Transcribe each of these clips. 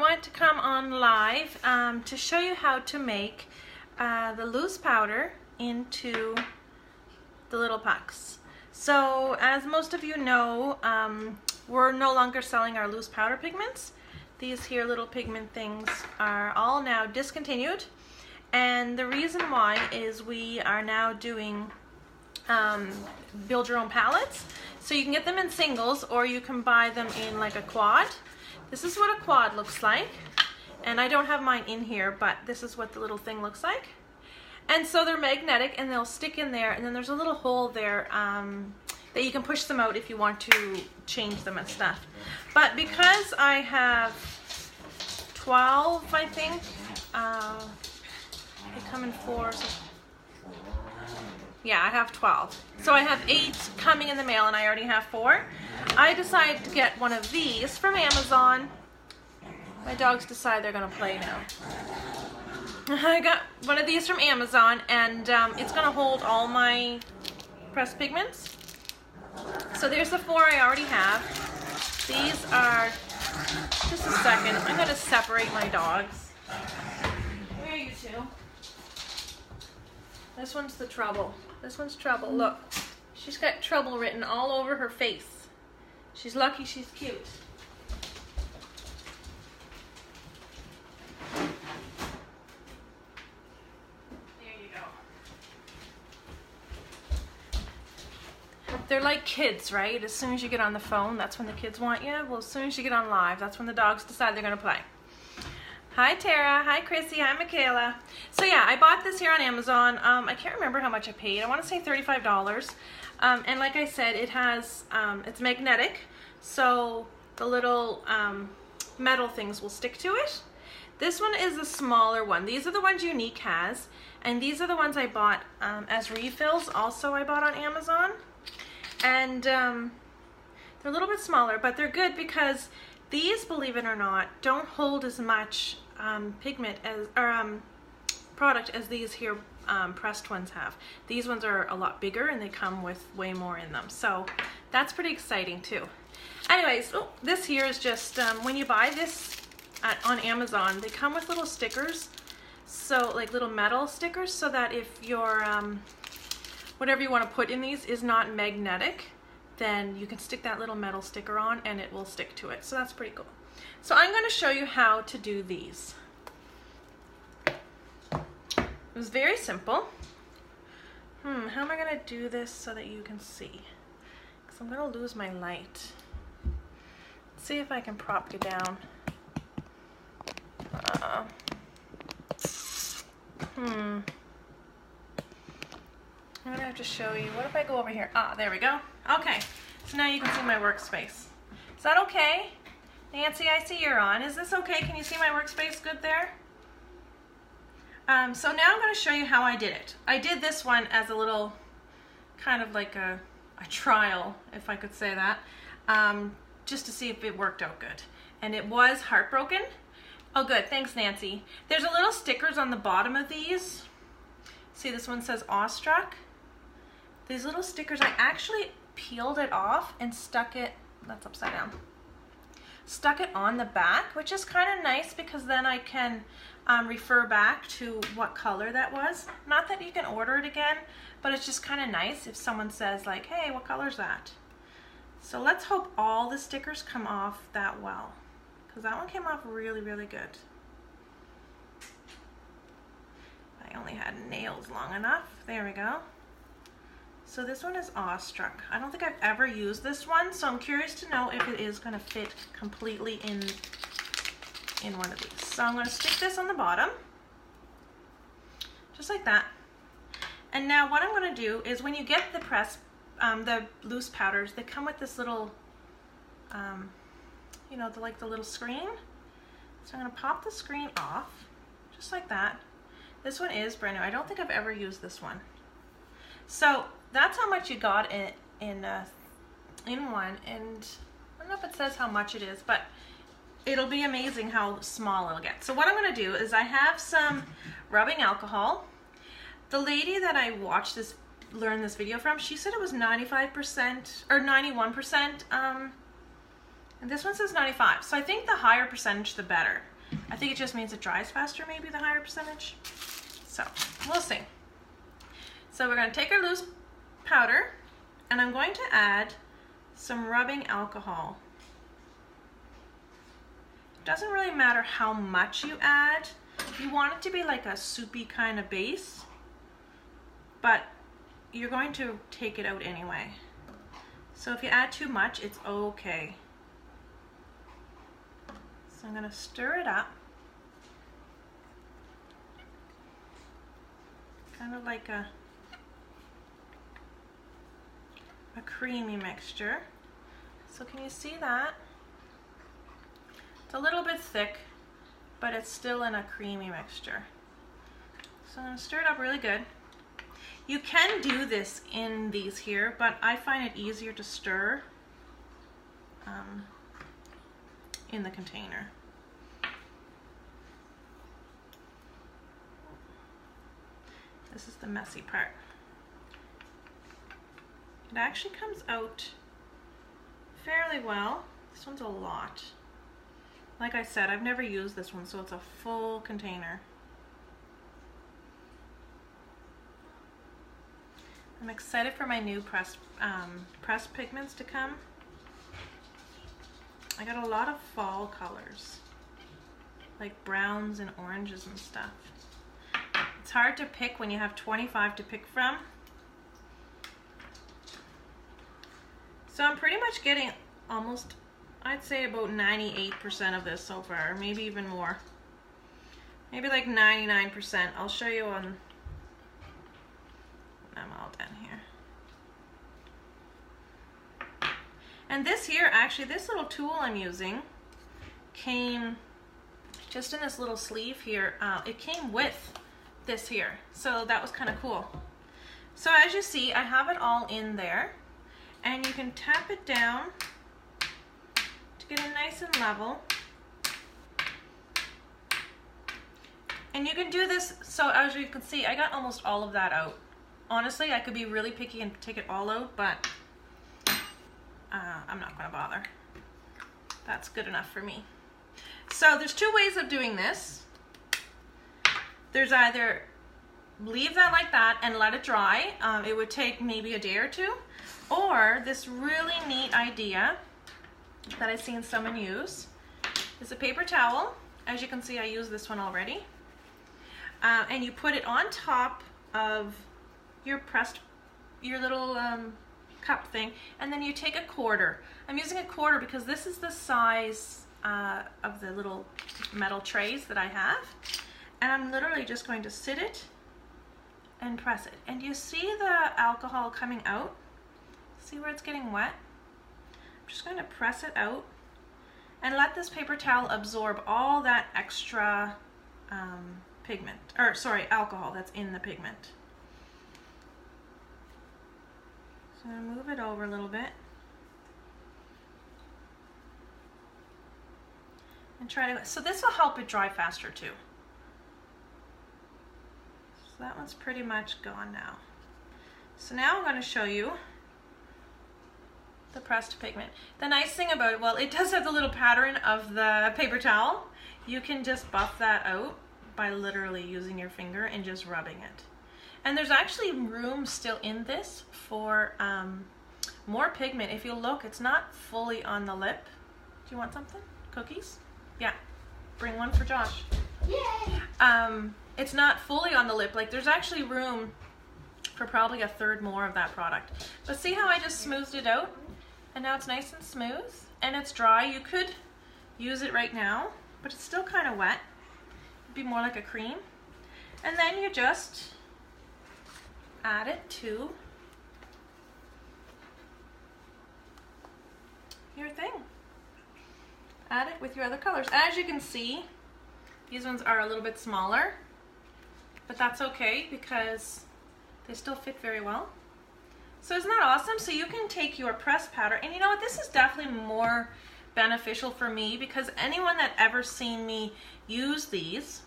wanted to come on live to show you how to make the loose powder into the little pucks. So as most of you know, we're no longer selling our loose powder pigments. These here little pigment things are all now discontinued, and the reason why is we are now doing build your own palettes. So you can get them in singles or you can buy them in like a quad. This is what a quad looks like, and I don't have mine in here, but this is what the little thing looks like. And so they're magnetic and they'll stick in there, and then there's a little hole there that you can push them out if you want to change them and stuff. But because I have 12, I think, they come in 4, so yeah, I have 12. So I have 8 coming in the mail and I already have 4. I decided to get one of these from Amazon. My dogs decide they're going to play now. I got one of these from Amazon, and it's going to hold all my pressed pigments. So there's the 4 I already have. These are, just a second, I'm going to separate my dogs. Where are you two? This one's the trouble. This one's trouble. Look, she's got trouble written all over her face. She's lucky she's cute. There you go. They're like kids, right? As soon as you get on the phone, that's when the kids want you. Well, as soon as you get on live, that's when the dogs decide they're going to play. Hi Tara, hi Chrissy, hi Michaela. So yeah, I bought this here on Amazon. I can't remember how much I paid. I want to say $35. And like I said, it has, it's magnetic, so the little metal things will stick to it. This one is a smaller one. These are the ones Unique has, and these are the ones I bought as refills. Also, I bought on Amazon, and they're a little bit smaller, but they're good because these, believe it or not, don't hold as much pigment as product as these here pressed ones have. These ones are a lot bigger and they come with way more in them, so that's pretty exciting too. Anyways, this here is just when you buy this on Amazon, they come with little stickers, so like little metal stickers, so that if your whatever you want to put in these is not magnetic, then you can stick that little metal sticker on and it will stick to it. So that's pretty cool. So I'm going to show you how to do these. It was very simple. How am I going to do this so that you can see? Because I'm going to lose my light. Let's see if I can prop you down. I'm gonna have to show you. What if I go over here? Ah, there we go. Okay, so now you can see my workspace. Is that okay? Nancy, I see you're on. Is this okay? Can you see my workspace good there? So now I'm going to show you how I did it. I did this one as a little, kind of like a trial, if I could say that, just to see if it worked out good. And it was heartbroken. Oh good, thanks Nancy. There's a little stickers on the bottom of these. See, this one says awestruck. These little stickers, I actually peeled it off and stuck it, that's upside down, stuck it on the back, which is kind of nice because then I can refer back to what color that was. Not that you can order it again, but it's just kind of nice if someone says like, hey, what color is that? So let's hope all the stickers come off that well, because that one came off really, really good. I only had nails long enough. There we go. So this one is awestruck. I don't think I've ever used this one, so I'm curious to know if it is going to fit completely in one of these. So I'm going to stick this on the bottom, just like that. And now what I'm going to do is when you get the the loose powders, they come with this little, you know, like the little screen. So I'm going to pop the screen off, just like that. This one is brand new. I don't think I've ever used this one. So that's how much you got in one, and I don't know if it says how much it is, but it'll be amazing how small it'll get. So what I'm going to do is I have some rubbing alcohol. The lady that I watched this, learned this video from, she said it was 95% or 91%, and this one says 95. So I think the higher percentage, the better. I think it just means it dries faster, maybe the higher percentage. So we'll see. So we're going to take our loose powder and I'm going to add some rubbing alcohol. It doesn't really matter how much you add. You want it to be like a soupy kind of base, but you're going to take it out anyway. So if you add too much, it's okay. So I'm going to stir it up. Kind of like a creamy mixture. So can you see that? It's a little bit thick, but it's still in a creamy mixture. So I'm going to stir it up really good. You can do this in these here, but I find it easier to stir in the container. This is the messy part. It actually comes out fairly well. This one's a lot. Like I said, I've never used this one, so it's a full container. I'm excited for my new pressed pigments to come. I got a lot of fall colors, like browns and oranges and stuff. It's hard to pick when you have 25 to pick from. So I'm pretty much getting almost, I'd say about 98% of this so far, maybe even more. Maybe like 99%. I'll show you on, I'm all done here. And this here, actually, this little tool I'm using came just in this little sleeve here. It came with this here, so that was kind of cool. So as you see, I have it all in there. And you can tap it down to get it nice and level. And you can do this, so as you can see, I got almost all of that out. Honestly, I could be really picky and take it all out, but I'm not gonna bother. That's good enough for me. So there's two ways of doing this. There's either leave that like that and let it dry. It would take maybe a day or two. Or this really neat idea that I've seen someone use is a paper towel. As you can see, I use this one already. And you put it on top of your little cup thing, and then you take a quarter. I'm using a quarter because this is the size of the little metal trays that I have. And I'm literally just going to sit it and press it. And you see the alcohol coming out? See where it's getting wet? I'm just going to press it out and let this paper towel absorb all that extra alcohol that's in the pigment. So I'm going to move it over a little bit and try to, so this will help it dry faster too. So that one's pretty much gone now. So now I'm going to show you the pressed pigment. The nice thing about it, well, it does have the little pattern of the paper towel. You can just buff that out by literally using your finger and just rubbing it. And there's actually room still in this for more pigment. If you look, it's not fully on the lip. Do you want something? Cookies? Yeah. Bring one for Josh. Yay! It's not fully on the lip. Like, there's actually room for probably a third more of that product. But see how I just smoothed it out? And now it's nice and smooth and it's dry. You could use it right now, but it's still kind of wet. It'd be more like a cream. And then you just add it to your thing. Add it with your other colors. As you can see, these ones are a little bit smaller, but that's okay because they still fit very well. So isn't that awesome? So you can take your pressed powder, and you know what, this is definitely more beneficial for me because anyone that ever seen me use these,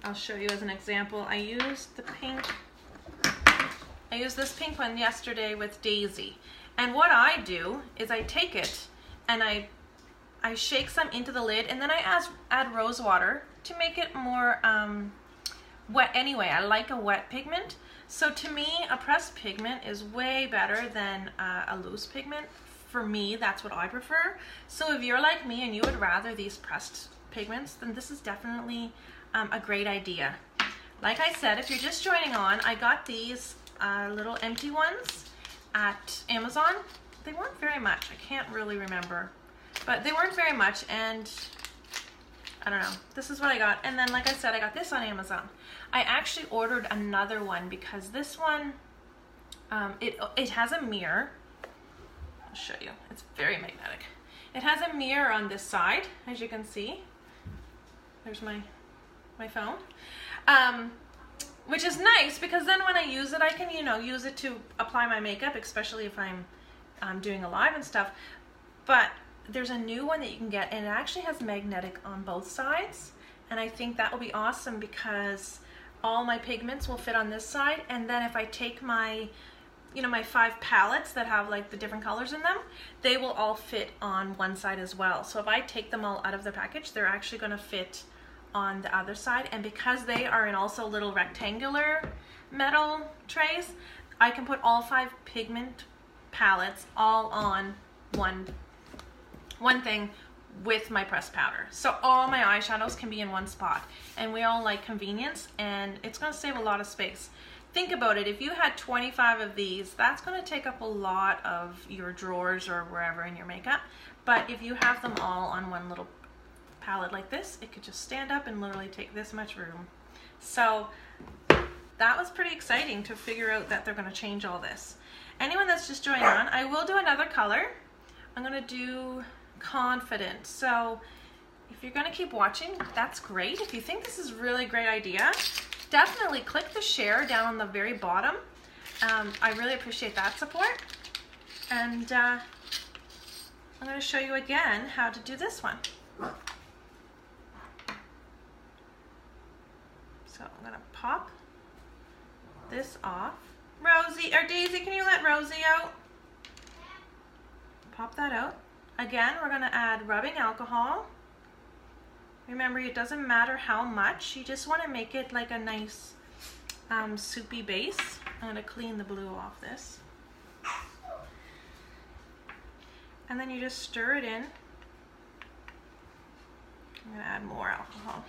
I'll show you as an example. I used this pink one yesterday with Daisy. And what I do is I take it and I I shake some into the lid, and then I add rose water to make it more wet anyway. I like a wet pigment. So to me, a pressed pigment is way better than a loose pigment. For me, that's what I prefer. So if you're like me and you would rather these pressed pigments, then this is definitely a great idea. Like I said, if you're just joining on, I got these little empty ones at Amazon. They weren't very much. I can't really remember, but they weren't very much, and I don't know. This is what I got. And then, like I said, I got this on Amazon. I actually ordered another one because this one, it has a mirror. I'll show you. It's very magnetic. It has a mirror on this side, as you can see. There's my phone. Which is nice because then when I use it, I can, you know, use it to apply my makeup, especially if I'm doing a live and stuff. But there's a new one that you can get, and it actually has magnetic on both sides. And I think that will be awesome because all my pigments will fit on this side. And then if I take my, you know, my 5 palettes that have like the different colors in them, they will all fit on one side as well. So if I take them all out of the package, they're actually going to fit on the other side. And because they are in also little rectangular metal trays, I can put all 5 pigment palettes all on one thing with my pressed powder. So all my eyeshadows can be in one spot, and we all like convenience, and it's going to save a lot of space. Think about it. If you had 25 of these, that's going to take up a lot of your drawers or wherever in your makeup. But if you have them all on one little palette like this, it could just stand up and literally take this much room. So that was pretty exciting to figure out that they're going to change all this. Anyone that's just joining on, I will do another color. I'm going to do Confident. So if you're going to keep watching, that's great. If you think this is a really great idea, definitely click the share down on the very bottom. I really appreciate that support. And I'm going to show you again how to do this one. So I'm going to pop this off. Rosie, or Daisy, can you let Rosie out? Pop that out. Again, we're going to add rubbing alcohol. Remember, it doesn't matter how much. You just want to make it like a nice soupy base. I'm going to clean the blue off this. And then you just stir it in. I'm going to add more alcohol.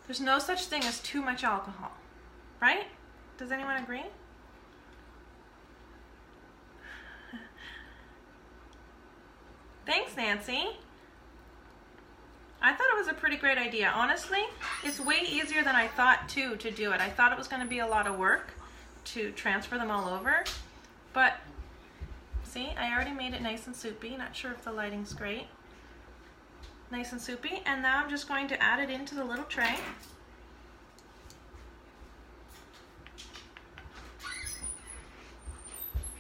There's no such thing as too much alcohol, right? Does anyone agree? Thanks, Nancy. I thought it was a pretty great idea. Honestly, it's way easier than I thought too to do it. I thought it was going to be a lot of work to transfer them all over, but see, I already made it nice and soupy. Not sure if the lighting's great. Nice and soupy, and now I'm just going to add it into the little tray.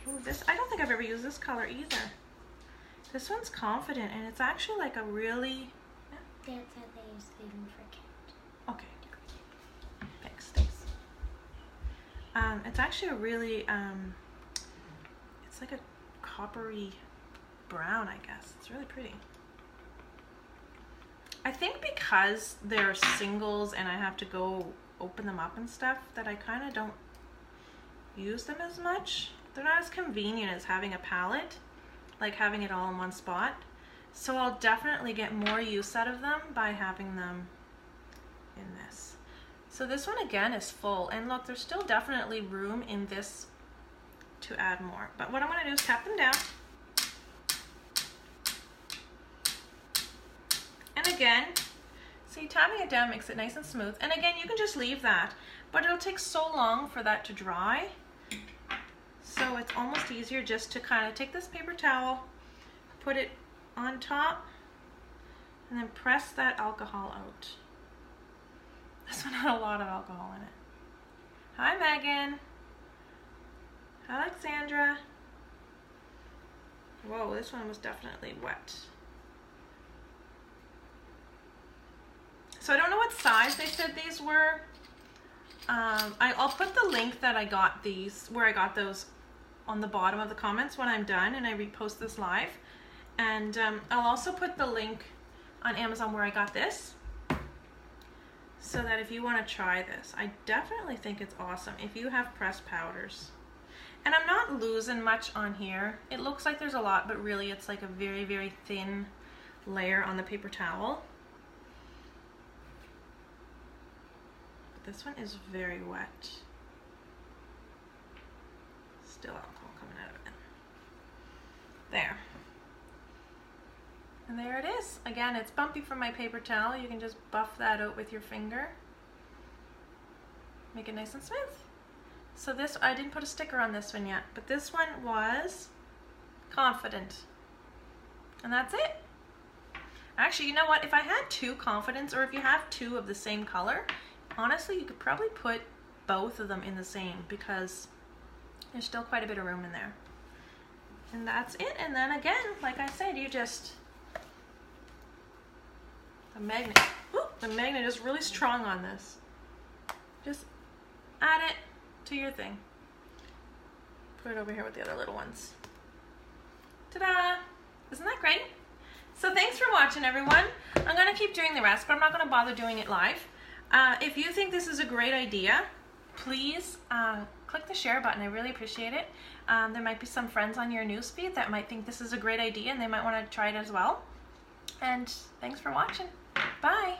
Ooh, this, I don't think I've ever used this color either. This one's Confident, and it's actually like a really... Dad said they use leave for cat. Okay. Thanks. It's actually a really, it's like a coppery brown, I guess. It's really pretty. I think because they're singles and I have to go open them up and stuff, that I kind of don't use them as much. They're not as convenient as having a palette, like having it all in one spot. So I'll definitely get more use out of them by having them in this. So this one again is full, and look, there's still definitely room in this to add more. But what I'm going to do is tap them down. And again, see, tapping it down makes it nice and smooth. And again, you can just leave that, but it'll take so long for that to dry. So it's almost easier just to kind of take this paper towel, put it on top, and then press that alcohol out. This one had a lot of alcohol in it. Hi, Megan. Hi, Alexandra. Whoa, this one was definitely wet. So I don't know what size they said these were. I'll put the link that I got these, where I got those on the bottom of the comments when I'm done and I repost this live. And I'll also put the link on Amazon where I got this, so that if you want to try this, I definitely think it's awesome if you have pressed powders. And I'm not losing much on here. It looks like there's a lot, but really it's like a very, very thin layer on the paper towel. But this one is very wet. Still alcohol coming out of it. There. And there it is. Again, it's bumpy from my paper towel. You can just buff that out with your finger. Make it nice and smooth. So this, I didn't put a sticker on this one yet, but this one was Confident. And that's it. Actually, you know what? If I had two Confidence, or if you have two of the same color, honestly, you could probably put both of them in the same, because there's still quite a bit of room in there. And that's it. And then again, like I said, you just... The magnet is really strong on this. Just add it to your thing. Put it over here with the other little ones. Ta-da! Isn't that great? So thanks for watching, everyone. I'm going to keep doing the rest, but I'm not going to bother doing it live. If you think this is a great idea, please click the share button. I really appreciate it. There might be some friends on your newsfeed that might think this is a great idea and they might want to try it as well. And thanks for watching. Bye.